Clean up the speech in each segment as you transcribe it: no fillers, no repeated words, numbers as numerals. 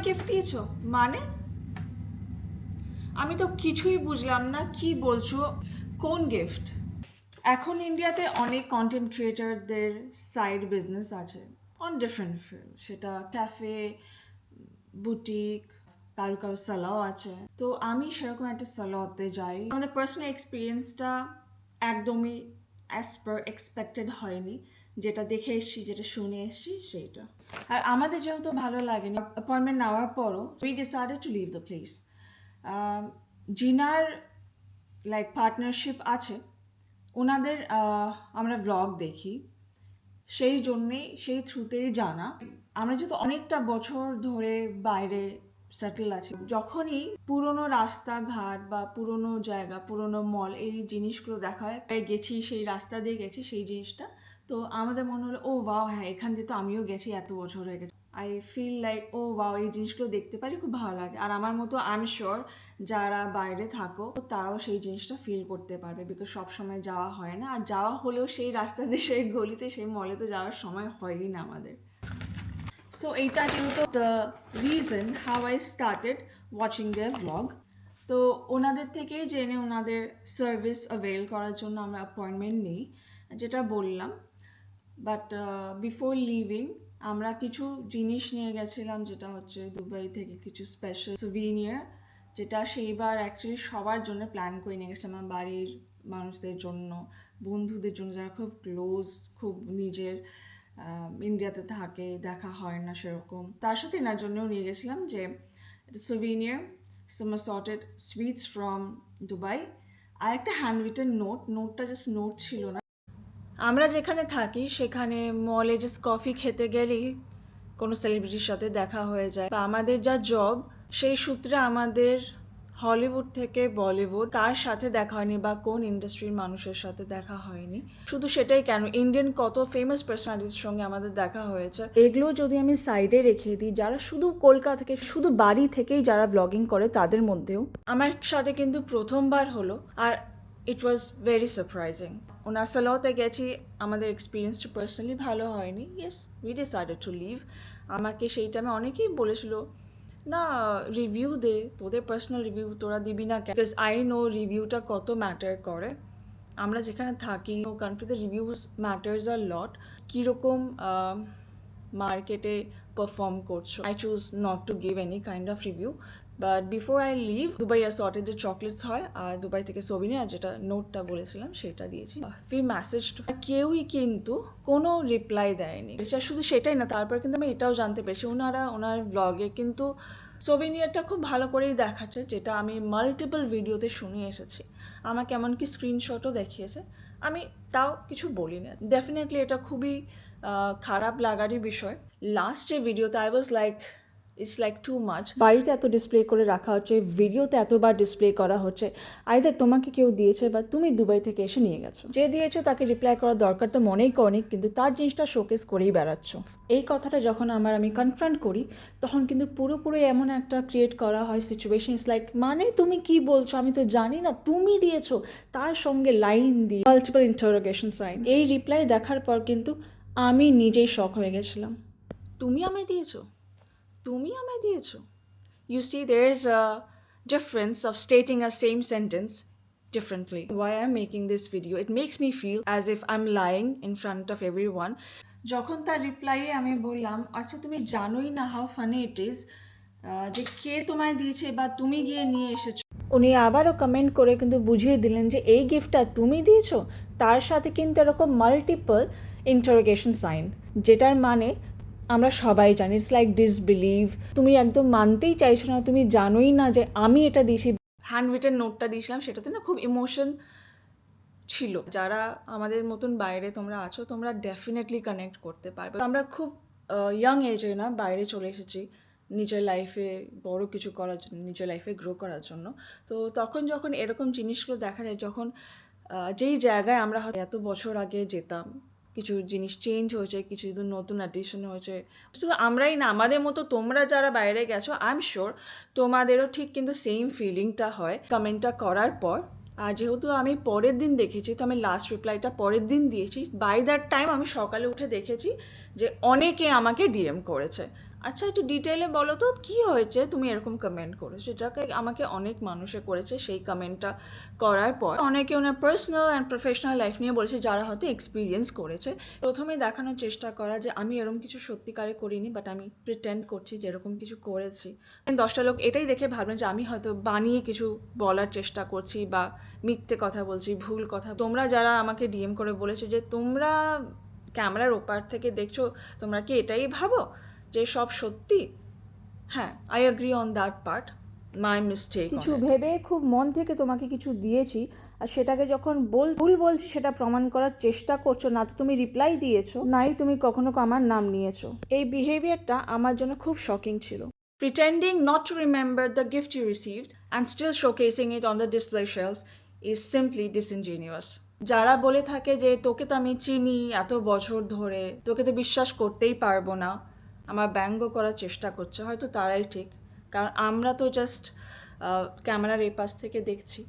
Gift দিয়েছো মানে? আমি তো কিছুই বুঝলাম না, কি বলছো? কোন গিফট? এখন ইন্ডিয়াতে অনেক কন্টেন্ট ক্রিয়েটারদের সাইড বিজনেস আছে অন ডিফারেন্ট ফিল্ড, সেটা ক্যাফে, বুটিক, কারো কারো সালাও আছে। তো আমি সেরকম একটা সালাতে যাই, আমাদের পার্সোনাল এক্সপিরিয়েন্সটা একদমই অ্যাজ পার এক্সপেক্টেড হয়নি। যেটা দেখে এসেছি, যেটা শুনে এসেছি সেইটা। আর আমাদের যেহেতু ভালো লাগেনি, অ্যাপয়েন্টমেন্ট নেওয়ার পরও we decided to leave the place. জিনার লাইক পার্টনারশিপ আছে, ওনাদের আমরা ব্লগ দেখি, সেই জন্যেই সেই থ্রুতেই জানা। আমরা যেহেতু অনেকটা বছর ধরে বাইরে সেটেল আছি, যখনই পুরনো রাস্তাঘাট বা পুরনো জায়গা, পুরনো মল, এই জিনিসগুলো দেখা হয়, গেছি সেই রাস্তা দিয়ে গেছি সেই জিনিসটা, তো আমাদের মনে হলো ও ওয়াও, হ্যাঁ এখান দিয়ে তো আমিও গেছি, এত বছর হয়ে গেছে। I feel like oh wow, এই জিনিসগুলো দেখতে পারি, খুব ভালো লাগে। আর আমার মতো আই এম শিওর যারা বাইরে থাকো তারাও সেই জিনিসটা ফিল করতে পারবে, বিকজ সবসময় যাওয়া হয় না, আর যাওয়া হলেও সেই রাস্তা দিয়ে সেই গলিতে সেই মলে তো যাওয়ার সময় হয়ই না আমাদের। সো এইটা যেহেতু the reason how I started watching their vlog. তো ওনাদের থেকেই জেনে ওনাদের সার্ভিস অ্যাভেল করার জন্য আমরা অ্যাপয়েন্টমেন্ট নিই, যেটা বললাম। বাট বিফোর লিভিং আমরা কিছু জিনিস নিয়ে গেছিলাম, যেটা হচ্ছে দুবাই থেকে কিছু স্পেশাল সুভিনিয়ার, যেটা সেইবার অ্যাকচুয়ালি সবার জন্য প্ল্যান করে নিয়ে গেছিলাম, আমার বাড়ির মানুষদের জন্য, বন্ধুদের জন্য যারা খুব ক্লোজ, খুব নিজের, ইন্ডিয়াতে থাকে, দেখা হয় না সেরকম, তার সাথে এনার জন্যও নিয়ে গেছিলাম যে souvenir, some assorted sweets from Dubai, আর একটা হ্যান্ড রিটেন নোটটা জাস্ট নোট ছিল না। আমরা যেখানে থাকি সেখানে মলে জাস্ট কফি খেতে গেলেই কোনো সেলিব্রিটির সাথে দেখা হয়ে যায়, বা আমাদের যা জব সেই সূত্রে আমাদের হলিউড থেকে বলিউড কার সাথে দেখা হয়নি বা কোন ইন্ডাস্ট্রির মানুষের সাথে দেখা হয়নি। শুধু সেটাই কেন, ইন্ডিয়ান কত ফেমাস পার্সোনালিটির সঙ্গে আমাদের দেখা হয়েছে। এগুলো যদি আমি সাইডে রেখে দিই, যারা শুধু কলকাতা থেকে, শুধু বাড়ি থেকেই যারা ব্লগিং করে, তাদের মধ্যেও আমার সাথে কিন্তু প্রথমবার হলো, আর ইট ওয়াজ ভেরি সারপ্রাইজিং। ওনার সালাতে গেছি, আমাদের এক্সপিরিয়েন্সটা পার্সোনালি ভালো হয়নি। Yes, we decided to leave. আমাকে সেই টাইমে অনেকেই বলেছিল, না রিভিউ দে, তোদের পার্সোনাল রিভিউ তোরা দিবি না, বিকজ আই নো রিভিউটা কত ম্যাটার করে। আমরা যেখানে থাকি ও কান্ট্রিতে রিভিউজ ম্যাটার্স আ লট। কীরকম মার্কেটে পারফর্ম করছো। I choose not to give any kind of review, but before I leave Dubai assorted যে চকলেটস হয়, আর দুবাই থেকে সোভিনিয়ার যেটা নোটটা বলেছিলাম সেটা দিয়েছি। ফির মেসেজটা কেউই কিন্তু কোনো রিপ্লাই দেয়নি। শুধু সেটাই না, তারপর কিন্তু আমি এটাও জানতে পেরেছি ওনার ব্লগে কিন্তু সোভিনিয়ারটা খুব ভালো করেই দেখাচ্ছে, যেটা আমি মাল্টিপল ভিডিওতে শুনে এসেছি। আমাকে এমনকি স্ক্রিনশটও দেখিয়েছে, আমি তাও কিছু বলি না। ডেফিনেটলি এটা খুবই খারাপ লাগারই বিষয়। লাস্ট যে ভিডিওতে I was like, it's like too much. বাড়িতে এত ডিসপ্লে করে রাখা হচ্ছে, ভিডিওতে এতবার ডিসপ্লে করা হচ্ছে, আইদার তোমাকে কেউ দিয়েছে বা তুমি দুবাই থেকে এসে নিয়ে গেছো। যে দিয়েছো তাকে রিপ্লাই করার দরকার তো মনেই করনি, কিন্তু তার জিনিসটা শোকেস করেই বেড়াচ্ছ। এই কথাটা যখন আমি কনফ্রন্ট করি, তখন কিন্তু পুরোপুরি এমন একটা ক্রিয়েট করা হয় সিচুয়েশন, ইটস লাইক মানে তুমি কি বলছো, আমি তো জানি না, তুমি দিয়েছো, তার সঙ্গে লাইন দিয়ে মাল্টিপল ইন্টারোগেশন সাইন। এই রিপ্লাই দেখার পর কিন্তু আমি নিজেই শক হয়ে গেছিলাম। তুমি আমায় দিয়েছো, তুমি আমায় দিয়েছো। You see, there is a difference of stating a same sentence differently. Why I'm making this video, it makes me feel as if I'm lying in front of everyone. যখন তার রিপ্লাইয়ে আমি বললাম, আচ্ছা তুমি জানোই না হাউ ফানি ইট ইজ, যে কে তোমায় দিয়েছে বা তুমি গিয়ে নিয়ে এসেছো। উনি আবারও কমেন্ট করে কিন্তু বুঝিয়ে দিলেন যে এই গিফটটা তুমি দিয়েছো, তার সাথে কিন্তু এরকম মাল্টিপল ইন্টারোগেশন সাইন, যেটার মানে আমরা সবাই জানি ইটস লাইক ডিসবিলিভ। তুমি একদম মানতেই চাইছো না, তুমি জানোই না যে আমি এটা দিয়েছি। হ্যান্ড রিটেন নোটটা দিয়েছিলাম, সেটাতে না খুব ইমোশন ছিল। যারা আমাদের মতন বাইরে তোমরা আছো, তোমরা ডেফিনেটলি কানেক্ট করতে পারবে। আমরা খুব ইয়াং এজে না বাইরে চলে এসেছি নিজের লাইফে বড় কিছু করার জন্য, নিজের লাইফে গ্রো করার জন্য। তো তখন যখন এরকম জিনিসগুলো দেখা যায়, যখন যেই জায়গায় আমরা হয়তো এত বছর আগে যেতাম, কিছু জিনিস চেঞ্জ হয়েছে, কিছু নতুন অ্যাডিশন হয়েছে, শুধু আমরাই না, আমাদের মতো তোমরা যারা বাইরে গেছো, আই এম শিওর তোমাদেরও ঠিক কিন্তু সেম ফিলিংটা হয় কমেন্টটা করার পর। আর যেহেতু আমি পরের দিন দেখেছি, তো আমি লাস্ট রিপ্লাইটা পরের দিন দিয়েছি। বাই দ্যাট টাইম আমি সকালে উঠে দেখেছি যে অনেকে আমাকে ডিএম করেছে। আচ্ছা একটু ডিটেইলে বলো তো কী হয়েছে তুমি এরকম কমেন্ট করেছো? যেটাকে আমাকে অনেক মানুষে করেছে সেই কমেন্টটা করার পর। অনেকে ওনার পার্সোনাল অ্যান্ড প্রফেশনাল লাইফ নিয়ে বলেছে যারা হয়তো এক্সপিরিয়েন্স করেছে। প্রথমেই দেখানোর চেষ্টা করা যে আমি এরকম কিছু সত্যিকারে করিনি, বাট আমি প্রিটেন্ড করছি যে এরকম কিছু করেছি। 10টা লোক এটাই দেখে ভাবলেন যে আমি হয়তো বানিয়ে কিছু বলার চেষ্টা করছি বা মিথ্যে কথা বলছি, ভুল কথা। তোমরা যারা আমাকে ডিএম করে বলেছো যে তোমরা ক্যামেরার ওপার থেকে দেখছো, তোমরা কি এটাই ভাবো যে সব সত্যি? হ্যাঁ, I agree on that part, my mistake. কিছু ভেবে খুব মন থেকে তোমাকে কিছু দিয়েছি, আর সেটাকে যখন ভুল বলছি সেটা প্রমাণ করার চেষ্টা করছো, না তো তুমি রিপ্লাই দিয়েছো, নাই তুমি কখনো আমার নাম নিয়েছো। এই বিহেভিয়ারটা আমার জন্য খুব শকিং ছিল। Pretending not to remember the gift you received and still showcasing it on the display shelf is simply disingenuous. যারা বলে থাকে যে তোকে তো আমি চিনি এত বছর ধরে, তোকে তো বিশ্বাস করতেই পারবো না, আমার ব্যঙ্গ করার চেষ্টা করছে, হয়তো তারাই ঠিক। কারণ আমরা তো জাস্ট ক্যামেরার এই পাশ থেকে দেখছি,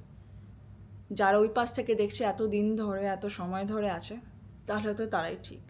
যারা ওই পাশ থেকে দেখছে এত দিন ধরে, এত সময় ধরে আছে, তাহলে তো তারাই ঠিক।